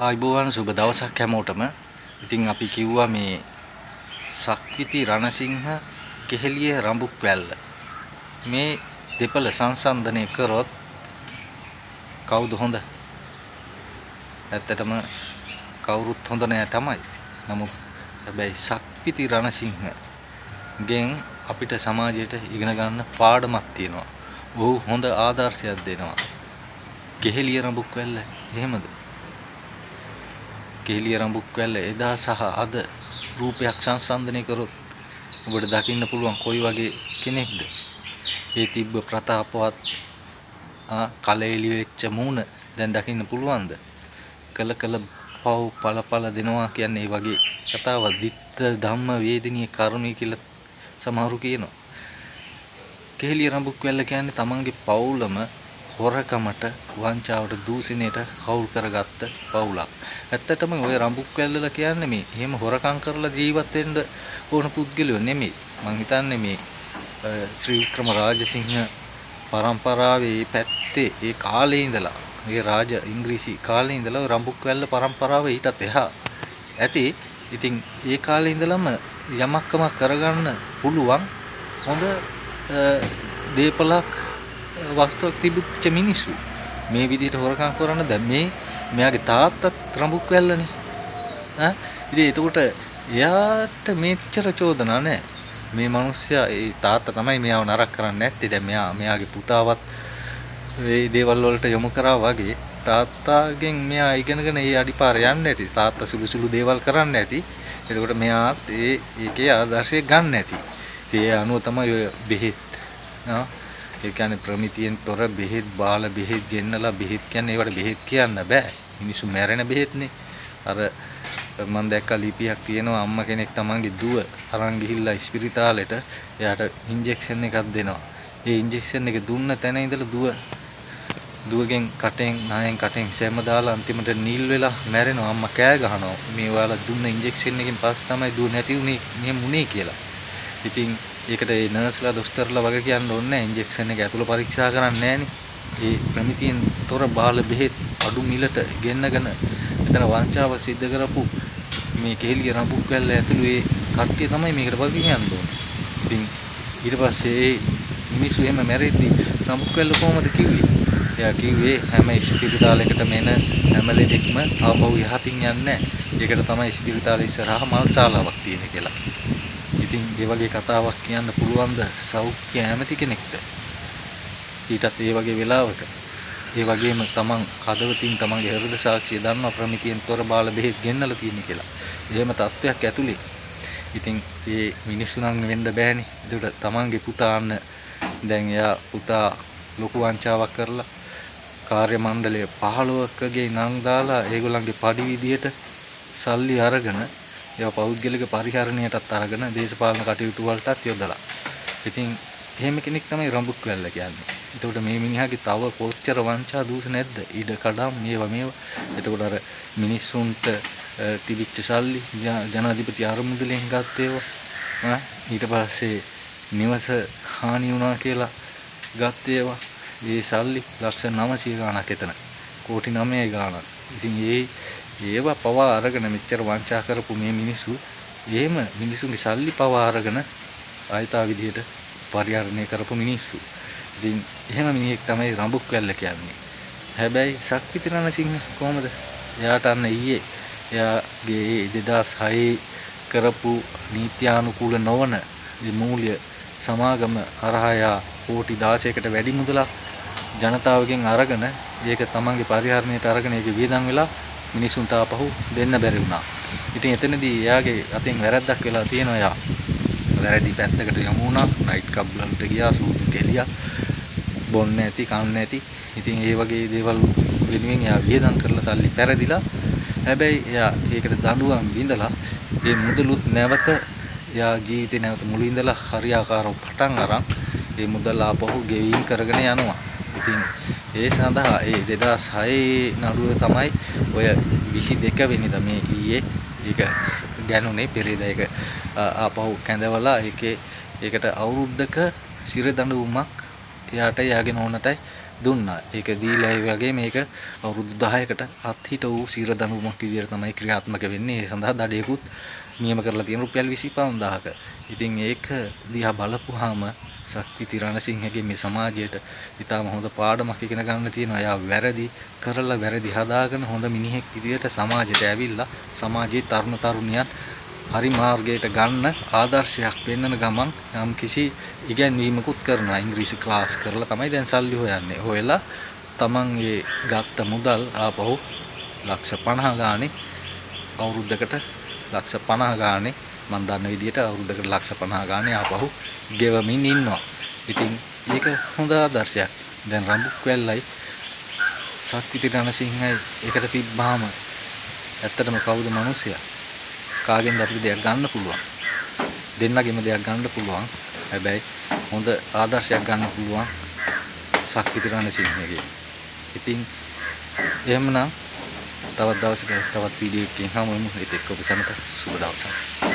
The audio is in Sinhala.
ආයිබෝවන් සුබ දවසක් හැමෝටම. ඉතින් අපි කිව්වා මේ සක්විති රණසිංහ කෙහෙලිය රඹුක් වැල්ල මේ දෙපළ සංසන්දනය කරොත් කවුද හොඳ? ඇත්තටම කවුරුත් හොඳ නෑ තමයි. නමුත් හැබැයි සක්විති රණසිංහ ගෙන් අපිට සමාජයට ඉගෙන ගන්න පාඩමක් තියෙනවා. ඔහු හොඳ ආදර්ශයක් දෙනවා. කෙහෙලිය රඹුක් වැල්ල එහෙමද? කෙහෙලිය රඹුක් වැල්ල එදා සහ අද රූපයක් සංසන්දනය කරොත් ඔබට දකින්න පුළුවන් කොයි වගේ කෙනෙක්ද? ඒ තිබ්බ ප්‍රතාපවත් කලෙලි වෙච්ච මූණ දැන් දකින්න පුළුවන්ද? කල පව් පළ දෙනවා කියන්නේ ඒ වගේ කතාවක්. දිත්ත ධම්ම වේදිනිය කර්මී කියලා සමහරු කියනවා. කෙහෙලිය රඹුක් වැල්ල කියන්නේ තමන්ගේ පවුලම හොරකමට වංචාවට දූෂණයට හවුල් කරගත්ත පවුලක්. ඇත්තටම ওই රඹුක් වැල්ලලා කියන්නේ මේ එහෙම හොරකම් කරලා ජීවත් වෙන්න ඕන පුද්ගලයෝ නෙමෙයි. මං හිතන්නේ මේ ශ්‍රී වික්‍රම රාජසිංහ පරම්පරාවේ පැත්තේ ඒ කාලේ ඉඳලා ඒ රාජ ඉංග්‍රීසි කාලේ ඉඳලා රඹුක් වැල්ල පරම්පරාව ඊටත් එහා ඇති. ඉතින් ඒ කාලේ ඉඳලම යමක්කම කරගන්න පුළුවන් හොඳ දීපලක් වස්තුවක් තිබුච්ච මිනිස්සු මේ විදිහට හොරකම් කරන දැන් මෙයාගේ තාත්තත් රඹුක් වැල්ලනේ. ඉතින් එතකොට එයාට මෙච්චර චෝදනා නැහැ. මේ මිනිස්සයා ඒ තාත්තා තමයි මෙයාව නරක කරන්නේ නැත්තේ. දැන් මෙයාගේ පුතාවත් මේ දේවල් වලට යොමු කරා වගේ තාත්තාගෙන් මෙයා ඉගෙනගෙන ඒ අඩිපාර යන්නේ නැති. තාත්තා සුළු දේවල් කරන්නේ නැති. එතකොට මෙයාත් ඒකේ ආදර්ශය ගන්න නැති. ඒ අනුව තමයි ඔය බෙහෙත් ඒ කියන්නේ ප්‍රමිතියෙන් තොර බෙහෙත් බාල බෙහෙත් ගෙන්නලා බෙහෙත් කියන්නේ ඒවට බෙහෙත් කියන්න බෑ. මිනිස්සු මැරෙන බෙහෙත්නේ. අර මම දැක්ක ලිපියක් තියෙනවා අම්මා කෙනෙක් තමන්ගේ දුව අරන් ගිහිල්ලා ඉස්පිරිතාලෙට එයාට ඉන්ජෙක්ෂන් එකක් දෙනවා. ඒ ඉන්ජෙක්ෂන් එක දුන්න තැන ඉඳලා දුවගෙන් කටෙන් සැම දාලා අන්තිමට නිල් වෙලා මැරෙනවා. අම්මා කෑ ගහනවා මේ ඔයාලා දුන්න ඉන්ජෙක්ෂන් එකෙන් පස්සේ තමයි දුව නැති උනේ මෙහෙම උනේ කියලා. ඉතින් ඒකට ඒ නර්ස්ලා දොස්තරලා වගේ කියන්න ඕනේ නැහැ. ඉන්ජෙක්ෂන් එක ඇතුළ පරීක්ෂා කරන්නේ නැහනේ. ඒ ප්‍රමිතියෙන් තොර බාල බෙහෙත් අඩු මිලට ගෙන්නගෙන එතන වංචාව සිද්ධ කරපු මේ කෙහෙලිය රඹුක් වැල්ල ඇතුළු ඒ කට්ටිය තමයි මේකට වගේ කියන්න ඕනේ. ඉතින් ඊට පස්සේ මිනිස්සු එහෙම මැරෙද්දි රඹුක් වැල්ල කොහොමද කිව්වේ? එයා කිව්වේ හැම ඉස්පිරිතාලයකටම එන හැම ලෙඩෙක්ම ආපහු යහතින් යන්නේ නැහැ. ඒකට තමයි ඉස්පිරිතාලේ ඉස්සරහා මල් ශාලාවක් තියෙන්නේ කියලා. ඉතින් ඒ වගේ කතාවක් කියන්න පුළුවන්ද සෞඛ්‍ය ඇමති කෙනෙක්ට? ඊටත් ඒ වගේ වෙලාවක ඒ වගේම තමන් හදවතින් තමන්ගේ හෘද සාක්ෂිය දන්නවා ප්‍රමිතියෙන් තොර බාල බෙහෙත් ගෙන්නලා තියෙන කියලා. එහෙම තත්වයක් ඇතුලේ. ඉතින් මේ මිනිස්සු නම් වෙන්න බෑනේ. ඒකට තමන්ගේ පුතා අන්න දැන් එයා පුතා ලොකු වංචාවක් කරලා කාර්ය මණ්ඩලය 15කගේ නම් දාලා ඒගොල්ලන්ගේ පඩි විදියට සල්ලි අරගෙන ඒවා පෞද්ගලික පරිහරණයටත් අරගෙන දේශපාලන කටයුතු වලටත් යොදලා. ඉතින් එහෙම කෙනෙක් තමයි රඹුක් වැල්ල කියන්නේ. එතකොට මේ මිනිහාගේ තව කොච්චර වංචා දූෂ නැද්ද? ඉඩ කඩම් මේවා. එතකොට අර මිනිස්සුන්ට තිබිච්ච සල්ලි ජනාධිපති අරමුදලෙන් ගත්ත ඒවා ඊට පස්සේ නිවස හානි වුණා කියලා ගත්ත ඒවා ඒ සල්ලි ලක්ෂ 900 ගාණක් එතන. කෝටි 9 ගාණක්. ඉතින් ඒවා පවා අරගෙන මෙච්චර වංචා කරපු මේ මිනිස්සු එහෙම මිනිසුන්ගේ සල්ලි පවා අරගෙන ආයතා විදියට පරිහරණය කරපු මිනිස්සු. ඉතින් එහෙම මිනිහෙක් තමයි රඹුක් වැල්ල කියන්නේ. හැබැයි සක්විති රණසිංහ කොහමද? එයාට අන්න ඊයේ එයාගේ 2006 කරපු නීත්‍යානුකූල නොවන මේ මූල්‍ය සමාගම හරහා කෝටි 16කට වැඩි මුදලක් ජනතාවගෙන් අරගෙන ඒක තමන්ගේ පරිහරණයට අරගෙන ඒක වියදම් වෙලා මිනිසුන්ට ආපහු දෙන්න බැරි වුණා. ඉතින් එතනදී එයාගේ අතින් වැරද්දක් වෙලා තියෙනවා. එයා වැරදි පැත්තකට යමු වුණා. නයිට් ක්ලබ් වලට ගියා, සූදු කෙලියා, බොන්න ඇති, කන්න ඇති. ඉතින් ඒ වගේ දේවල් වෙනුවෙන් එයා වියදම් කරලා සල්ලි පෙරදිලා. හැබැයි එයා ඒකට දඬුවම් විඳලා ඒ මුදලුත් නැවත එයා ජීවිතේ නැවත මුලින් ඉඳලා හරියාකාරව පටන් අරන් ඒ මුදල් ආපහු ගෙවීම් කරගෙන යනවා. ඉතින් ඒ සඳහා ඒ 2006 නඩුව තමයි ඔය 22 වෙනිදා මේ ඊයේ ඒක ගැනුනේ පෙරේදා ඒක ආපහු කැඳවලා ඒකට අවුරුද්දක සිර දඬුවමක් එයාට යාගේ නෝනටයි දුන්නා. ඒක දීලා ඒ වගේ මේක අවුරුදු 10කට අත්හිට වූ සීර දඬුවමක් විදියට තමයි ක්‍රියාත්මක වෙන්නේ. ඒ සඳහා දඩයකුත් නියම කරලා තියෙන රුපියල් 25000ක. ඉතින් ඒක දිහා බලපුවාම සක්විති රණසිංහගේ මේ සමාජයට ඉතාම හොඳ පාඩමක් ඉගෙන ගන්න තියෙනවා. එයා වැරදි කරලා වැරදි හදාගෙන හොඳ මිනිහෙක් විදියට සමාජයට ඇවිල්ලා සමාජයේ තරුණ තරුණියන් හරි මාර්ගයට ගන්න ආදර්ශයක් වෙන්නන ගමන් යම් කිසි ඉගැන්වීමකුත් කරනවා. ඉංග්‍රීසි ක්ලාස් කරලා තමයි දැන් සල්ලි හොයන්නේ. හොයලා තමන් ඒ ගත්ත මුදල් ආපහු ලක්ෂ 50 ගානේ අවුරුද්දකට ලක්ෂ 50 ගානේ මම දන්න විදිහට අවුරුද්දකට ලක්ෂ 50 ගානේ ආපහු ගෙවමින් ඉන්නවා. ඉතින් ඒක හොඳ ආදර්ශයක්. දැන් රඹුක් වැල්ලයි සක්විති රණසිංහයි එකට තිබ්බාම ඇත්තටම කවුද මිනිසයා? කාගෙන්ද අපිට දෙයක් ගන්න පුළුවන්? දෙන්නගෙම දෙයක් ගන්න පුළුවන්. හැබැයි හොඳ ආදර්ශයක් ගන්න පුළුවන් සක්විති රණසිංහගේ. ඉතින් එහෙමනම් තවත් දවසක තවත් වීඩියෝ එකකින් හමු වෙමු. ඒත් එක්ක ඔබ සැමට සුබ දවසක්.